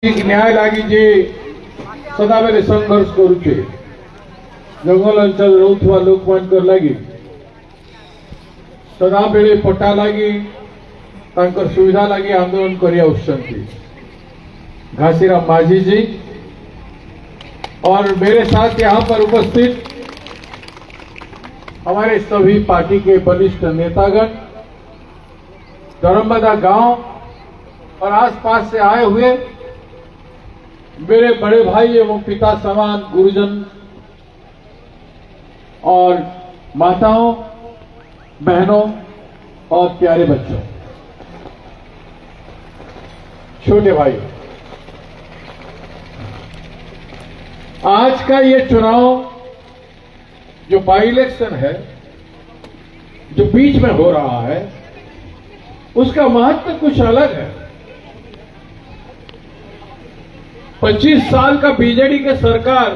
न्याय लागी जे सदाबेले संघर्ष करुचे जंगल अंचल रहुवा लोकमानकर लगी सदाबेले पट्टा लगी तांकर सुविधा लगी आंदोलन करी आउछंती घासीराम माझी जी और मेरे साथ यहाँ पर उपस्थित हमारे सभी पार्टी के वरिष्ठ नेतागण धर्मदा गांव और आसपास से आए हुए मेरे बड़े भाई एवं पिता समान गुरुजन और माताओं बहनों और प्यारे बच्चों, छोटे भाई, आज का ये चुनाव जो बाई इलेक्शन है जो बीच में हो रहा है उसका महत्व कुछ अलग है। 25 साल का बीजेडी के सरकार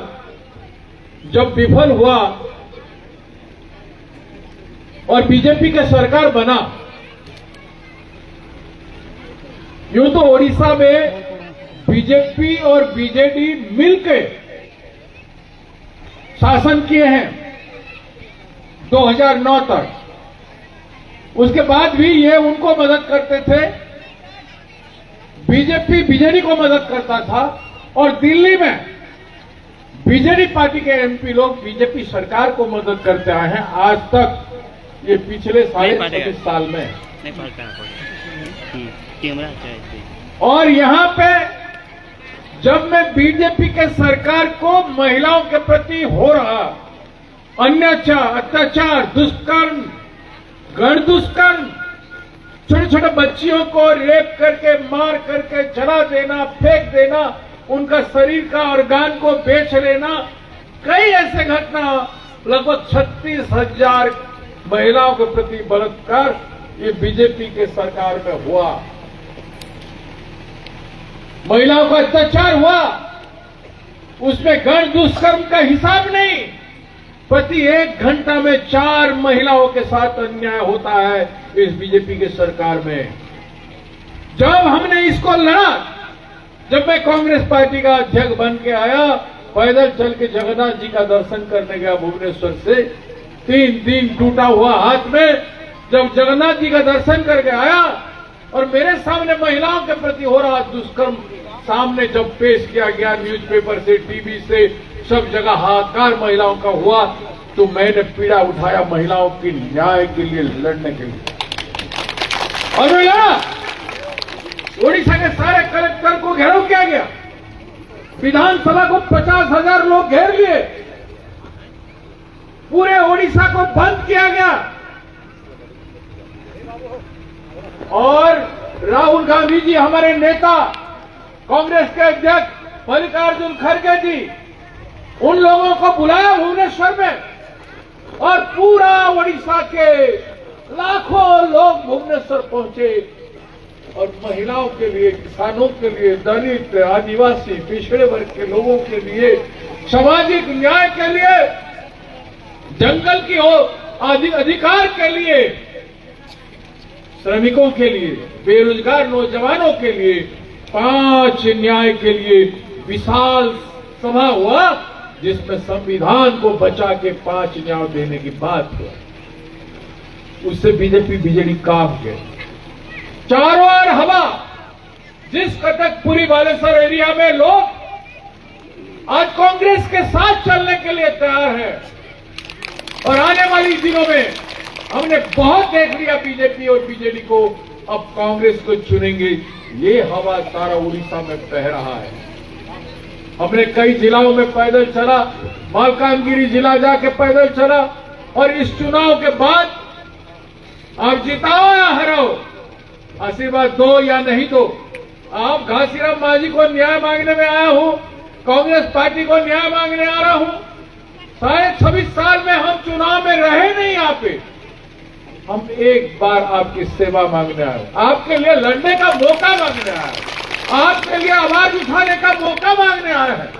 जब विफल हुआ और बीजेपी के सरकार बना, यूं तो ओडिशा में बीजेपी और बीजेडी मिलकर शासन किए हैं 2009 तक। उसके बाद भी ये उनको मदद करते थे, बीजेपी बीजेडी को मदद करता था और दिल्ली में बीजेडी पार्टी के एमपी लोग बीजेपी सरकार को मदद करते आए हैं आज तक। ये पिछले 26 साल में और यहाँ पे जब मैं बीजेपी के सरकार को महिलाओं के प्रति हो रहा अत्याचार, दुष्कर्म, गण दुष्कर्म, छोटे छोटे बच्चियों को रेप करके मार करके जला देना, फेंक देना, उनका शरीर का ऑर्गन को बेच लेना, कई ऐसे घटना, लगभग 36,000 महिलाओं के प्रति बलात्कार ये बीजेपी के सरकार में हुआ। महिलाओं का अत्याचार हुआ, उसमें गण दुष्कर्म का हिसाब नहीं। प्रति 1 घंटा में 4 महिलाओं के साथ अन्याय होता है इस बीजेपी के सरकार में। जब हमने इसको लड़ा, जब मैं कांग्रेस पार्टी का अध्यक्ष बन के आया, पैदल चल के जगन्नाथ जी का दर्शन करने गया भुवनेश्वर से, 3 दिन टूटा हुआ हाथ में जब जगन्नाथ जी का दर्शन करके आया और मेरे सामने महिलाओं के प्रति हो रहा दुष्कर्म सामने जब पेश किया गया, न्यूज़पेपर से, टीवी से, सब जगह हाहाकार महिलाओं का हुआ, तो मैंने पीड़ा उठाया महिलाओं की न्याय के लिए लड़ने के लिए। और मैं लड़ा। ओडिशा के सारे कलेक्टर को घेराव किया गया, विधानसभा को 50,000 लोग घेर लिए, पूरे ओडिशा को बंद किया गया और राहुल गांधी जी, हमारे नेता, कांग्रेस के अध्यक्ष मल्लिकार्जुन खड़गे जी, उन लोगों को बुलाया भुवनेश्वर में और पूरा ओडिशा के लाखों लोग भुवनेश्वर पहुंचे और महिलाओं के लिए, किसानों के लिए, दलित, आदिवासी, पिछड़े वर्ग के लोगों के लिए, सामाजिक न्याय के लिए, जंगल की अधिकार के लिए, श्रमिकों के लिए, बेरोजगार नौजवानों के लिए, 5 न्याय के लिए विशाल सभा हुआ जिसमें संविधान को बचा के 5 न्याय देने की बात हुआ। उससे बीजेपी बीजेडी कांप गए। चारों ओर हवा, जिस कटकपुरी बालेश्वर एरिया में लोग आज कांग्रेस के साथ चलने के लिए तैयार है और आने वाली दिनों में हमने बहुत देख लिया बीजेपी और बीजेडी को, अब कांग्रेस को चुनेंगे, ये हवा सारा उड़ीसा में बह रहा है। हमने कई जिलाओं में पैदल चला, मालकानगिरी जिला जाके पैदल चला और इस चुनाव के बाद आप जिताओ या हराओ, आशीर्वाद दो या नहीं दो, आप घासीराम माझी को न्याय मांगने में आया हूं, कांग्रेस पार्टी को न्याय मांगने आ रहा हूं। 26 साल में हम चुनाव में रहे नहीं यहाँ पे, हम एक बार आपकी सेवा मांगने आए, आपके लिए लड़ने का मौका मांगने आए, आपके लिए आवाज उठाने का मौका मांगने आए हैं।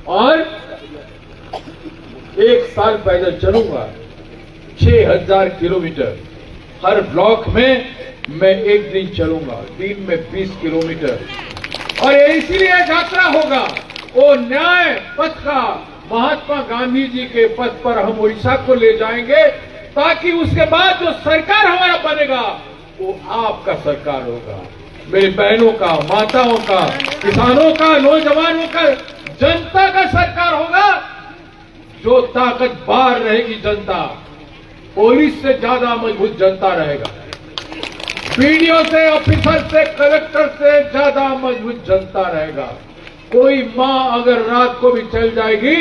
और 1 साल पैदल चलूंगा, 6,000 किलोमीटर, हर ब्लॉक में मैं एक दिन चलूंगा, दिन में 20 किलोमीटर। और इसीलिए यात्रा होगा वो न्याय पथ का, महात्मा गांधी जी के पथ पर हम उड़ीसा को ले जाएंगे, ताकि उसके बाद जो सरकार हमारा बनेगा वो आपका सरकार होगा, मेरी बहनों का, माताओं का, किसानों का, नौजवानों का, जनता का सरकार होगा। जो ताकतवर रहेगी जनता, पुलिस से ज्यादा मजबूत जनता रहेगा, बीडीओ से, ऑफिसर से, कलेक्टर से ज्यादा मजबूत जनता रहेगा। कोई मां अगर रात को भी चल जाएगी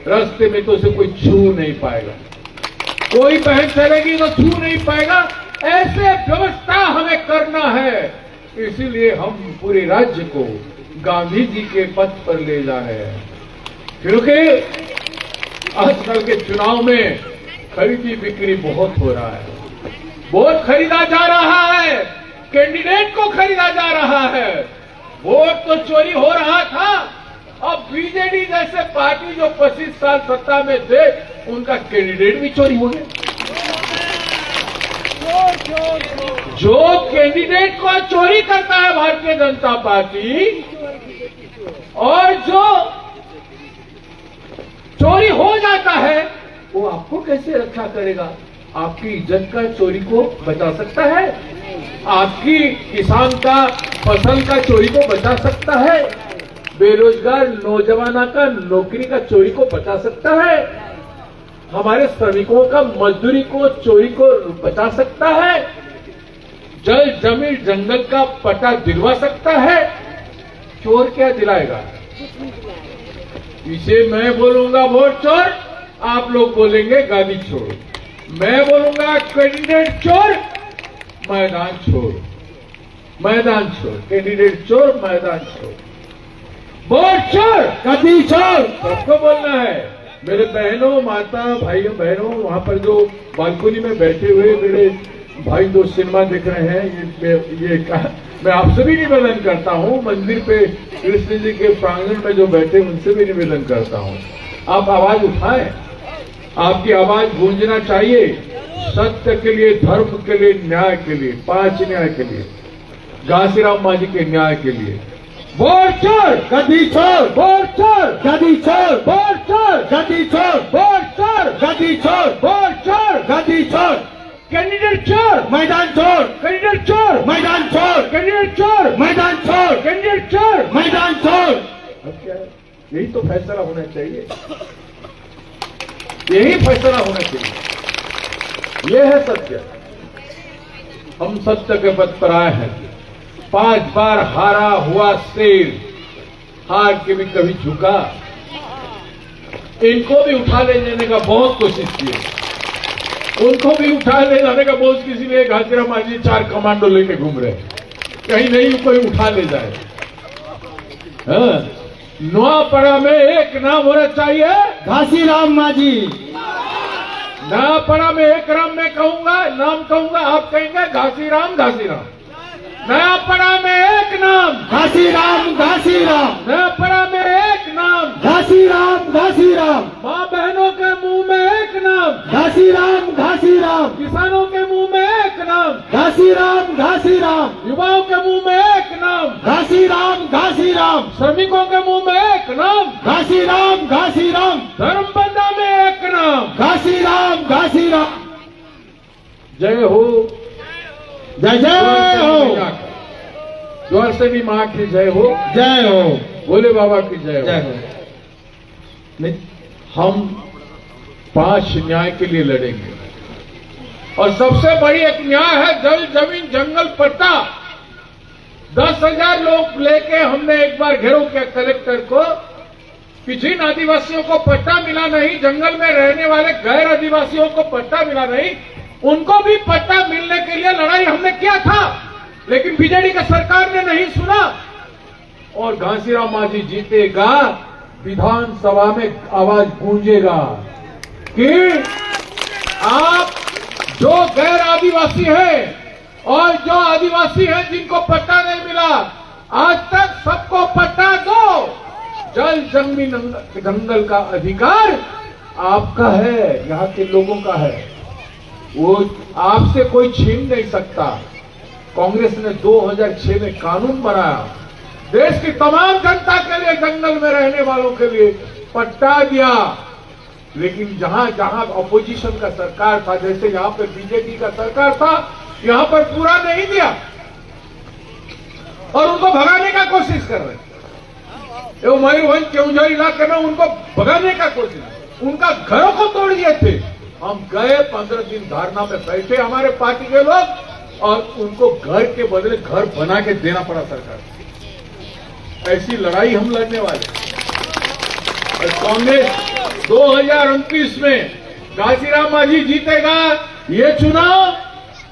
रास्ते में तो उसे कोई छू नहीं पाएगा, कोई बहन चलेगी तो छू नहीं पाएगा। ऐसे व्यवस्था हमें करना है, इसीलिए हम पूरे राज्य को गांधी जी के पथ पर ले जा रहे हैं। क्योंकि आजकल के चुनाव में खरीदी बिक्री बहुत हो रहा है, वोट खरीदा जा रहा है, कैंडिडेट को खरीदा जा रहा है। वोट तो चोरी हो रहा था, अब बीजेडी जैसे पार्टी जो 25 साल सत्ता में थे उनका कैंडिडेट भी चोरी हो गया। जो कैंडिडेट को चोरी करता है भारतीय जनता पार्टी, और जो चोरी हो जाता है वो आपको कैसे रक्षा करेगा? आपकी इज्जत का चोरी को बचा सकता है? आपकी किसान का फसल का चोरी को बचा सकता है? बेरोजगार नौजवान का नौकरी का चोरी को बचा सकता है? हमारे श्रमिकों का मजदूरी को चोरी को बचा सकता है? जल जमीन जंगल का पट्टा दिलवा सकता है? चोर क्या दिलाएगा? इसे मैं बोलूंगा वोट चोर, आप लोग बोलेंगे गाड़ी चोर। मैं बोलूंगा कैंडिडेट चोर, मैदान छोड़, मैदान छोड़, कैंडिडेट चोर, मैदान छोड़, वोट चोर, गद्दी चोर, सबको बोलना है। मेरे बहनों, माता, भाइयों, बहनों, वहां पर जो बालकनी में बैठे हुए मेरे भाई जो सिनेमा देख रहे हैं, मैं आपसे भी निवेदन करता हूं, मंदिर पे कृष्ण जी के प्रांगण में जो बैठे उनसे भी निवेदन करता हूं, आप आवाज उठाएं, आपकी आवाज गूंजना चाहिए, सत्य के लिए, धर्म के लिए, न्याय के लिए, 5 न्याय के लिए, घासीराम मांझी के न्याय के लिए। वोट चोर, गद्दी चोर, वोट चोर, गद्दी चोर, वोट चोर, गद्दी चोर, वोट चोर, गद्दी चोर, वोट चोर, गद्दी चोर, कैंडिडेट चोर, मैदान चोर, कैंडिडेट चोर, मैदान चोर, कैंडिडेट चोर, मैदान चोर, कैंडिडेट चोर, मैदान चोर। अब क्या है? यही तो फैसला होना चाहिए, यही फैसला होना चाहिए। यह है सत्य। हम सत्य के पथ पर आए हैं। 5 बार हारा हुआ शेर हार के भी कभी झुका। इनको भी उठा ले जाने का बहुत कोशिश की, उनको भी उठा ले जाने का बहुत, किसी ने घासीराम मांझी 4 कमांडो लेके घूम रहे, कहीं नहीं कोई उठा ले जाए। नवापड़ा में एक नाम होना चाहिए, घासीराम मांझी। नवापड़ा में एक नाम मैं कहूंगा, नाम कहूंगा, आप कहेंगे घासीराम, घासीराम। नयापड़ा में एक नाम, घासीराम, घासीराम। नयापड़ा में एक नाम, घासीराम, घासीराम। माँ बहनों के मुंह में एक नाम, घासीराम, घासीराम। किसानों के मुंह में एक नाम, घासीराम, घासीराम। युवाओं के मुंह में एक नाम, घासीराम, घासीराम। श्रमिकों के मुंह में एक नाम, घासीराम, घासीराम। धर्मबंधा में एक नाम, घासीराम, घासीराम। जय हो, जय जय हो। द्वार से भी मां की जय हो, जय हो। भोले बाबा की जय हो, जय हो। नहीं, हम 5 न्याय के लिए लड़ेंगे, और सबसे बड़ी एक न्याय है जल जमीन जंगल पट्टा। 10,000 लोग लेके हमने एक बार घेराव किया कलेक्टर को कि जिन आदिवासियों को पट्टा मिला नहीं, जंगल में रहने वाले गैर आदिवासियों को पट्टा मिला नहीं, उनको भी पट्टा मिलने के लिए लड़ाई हमने किया था। लेकिन बीजेडी का सरकार ने नहीं सुना, और घासीराम मांझी जीतेगा। विधानसभा में आवाज गूंजेगा कि आप जो गैर आदिवासी हैं और जो आदिवासी हैं जिनको पट्टा नहीं मिला, आज तक सबको पट्टा दो। जल जमीन जंगल का अधिकार आपका है, यहाँ के लोगों का है, वो आपसे कोई छीन नहीं सकता। कांग्रेस ने 2006 में कानून बनाया देश की तमाम जनता के लिए, जंगल में रहने वालों के लिए पट्टा दिया। लेकिन जहां जहां अपोजिशन का सरकार था, जैसे यहां पर बीजेपी का सरकार था, यहां पर पूरा नहीं दिया और उनको भगाने का कोशिश कर रहे थे। वो मयूरभंज केवंझर इलाके में उनको भगाने का कोशिश, उनका घरों को तोड़ दिए थे। हम गए, 15 दिन धरना में बैठे हमारे पार्टी के लोग, और उनको घर के बदले घर बना के देना पड़ा सरकार। ऐसी लड़ाई हम लड़ने वाले। और कांग्रेस 2029 में घासीराम मांझी जीतेगा ये चुनाव,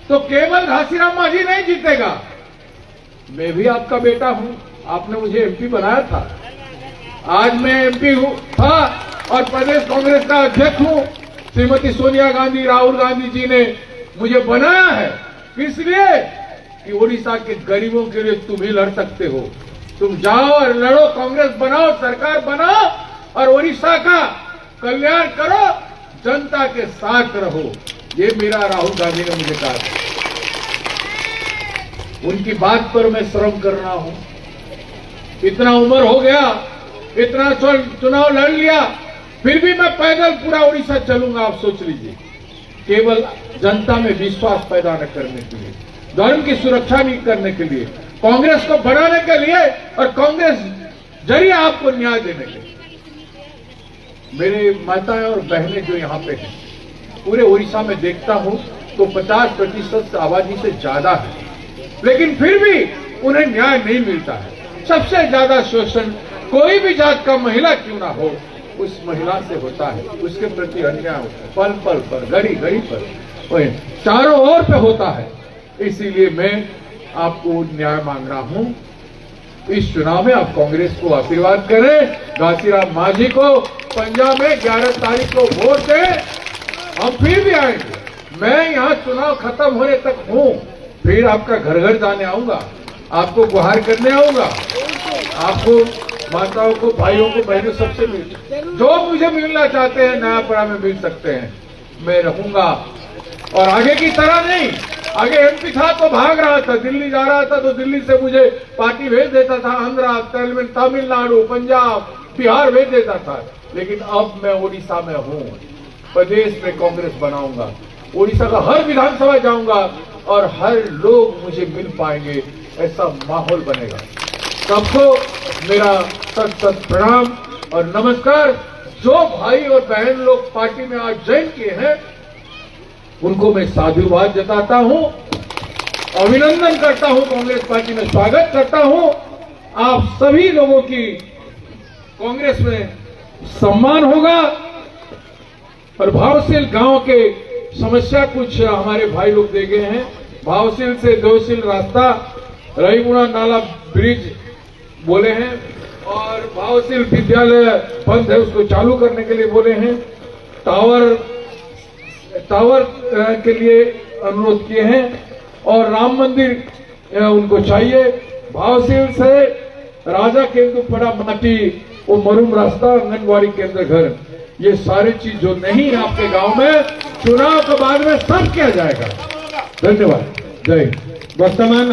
तो केवल घासीराम मांझी नहीं जीतेगा। मैं भी आपका बेटा हूं, आपने मुझे एमपी बनाया था, आज मैं एमपी था और प्रदेश कांग्रेस का अध्यक्ष हूं। श्रीमती सोनिया गांधी, राहुल गांधी जी ने मुझे बनाया है, इसलिए कि ओडिशा के गरीबों के लिए तुम ही लड़ सकते हो। तुम जाओ और लड़ो, कांग्रेस बनाओ, सरकार बनाओ और ओडिशा का कल्याण करो, जनता के साथ रहो। ये मेरा राहुल गांधी ने मुझे कहा था। उनकी बात पर मैं श्रम कर रहा हूं। इतना उम्र हो गया, इतना चुनाव लड़ लिया, फिर भी मैं पैदल पूरा उड़ीसा चलूंगा। आप सोच लीजिए, केवल जनता में विश्वास पैदा न करने के लिए, धर्म की सुरक्षा नहीं करने के लिए, कांग्रेस को बढ़ाने के लिए और कांग्रेस जरिए आपको न्याय देने के लिए। मेरे माताएं और बहनें जो यहाँ पे हैं, पूरे उड़ीसा में देखता हूं तो 50% आबादी से ज्यादा है, लेकिन फिर भी उन्हें न्याय नहीं मिलता है। सबसे ज्यादा शोषण कोई भी जात का महिला क्यों ना हो, उस महिला से होता है, उसके प्रति अन्याय होता है, पल पल पर, घड़ी घड़ी पर, चारों ओर पे होता है। इसीलिए मैं आपको न्याय मांग रहा हूं। इस चुनाव में आप कांग्रेस को आशीर्वाद करें, घासीराम मांझी को पंजाब में 11 तारीख को वोट दें। हम फिर भी आएंगे। मैं यहाँ चुनाव खत्म होने तक हूँ, फिर आपका घर घर जाने आऊंगा, आपको गुहार करने आऊंगा, आपको माताओं को, भाइयों को, बहनों सबसे मिल, जो मुझे मिलना चाहते हैं नयापड़ा में मिल सकते हैं। मैं रहूंगा और आगे की तरह नहीं। आगे एमपी था तो भाग रहा था, दिल्ली जा रहा था तो दिल्ली से मुझे पार्टी भेज देता था, आंध्रा, तमिलनाडु, पंजाब, बिहार भेज देता था। लेकिन अब मैं ओडिशा में हूँ, प्रदेश में कांग्रेस बनाऊंगा, ओडिशा का हर विधानसभा जाऊंगा और हर लोग मुझे मिल पाएंगे, ऐसा माहौल बनेगा। सबको मेरा सत सत प्रणाम और नमस्कार। जो भाई और बहन लोग पार्टी में आज ज्वाइन किए हैं, उनको मैं साधुवाद जताता हूं, अभिनंदन करता हूं, कांग्रेस पार्टी में स्वागत करता हूं। आप सभी लोगों की कांग्रेस में सम्मान होगा। और भावशील गांव के समस्या कुछ हमारे भाई लोग दे गए हैं। भावशील से देवशील रास्ता, रहीमुड़ा नाला ब्रिज बोले हैं, और भावशील विद्यालय बंद है, उसको चालू करने के लिए बोले हैं। टावर के लिए अनुरोध किए हैं, और राम मंदिर उनको चाहिए। भावशील से राजा केंदुपड़ा माटी, वो मरूम रास्ता, आंगनबाड़ी केंद्र घर, ये सारी चीज जो नहीं है आपके गांव में, चुनाव के बाद में सब किया जाएगा। धन्यवाद। जय हिंद। वर्तमान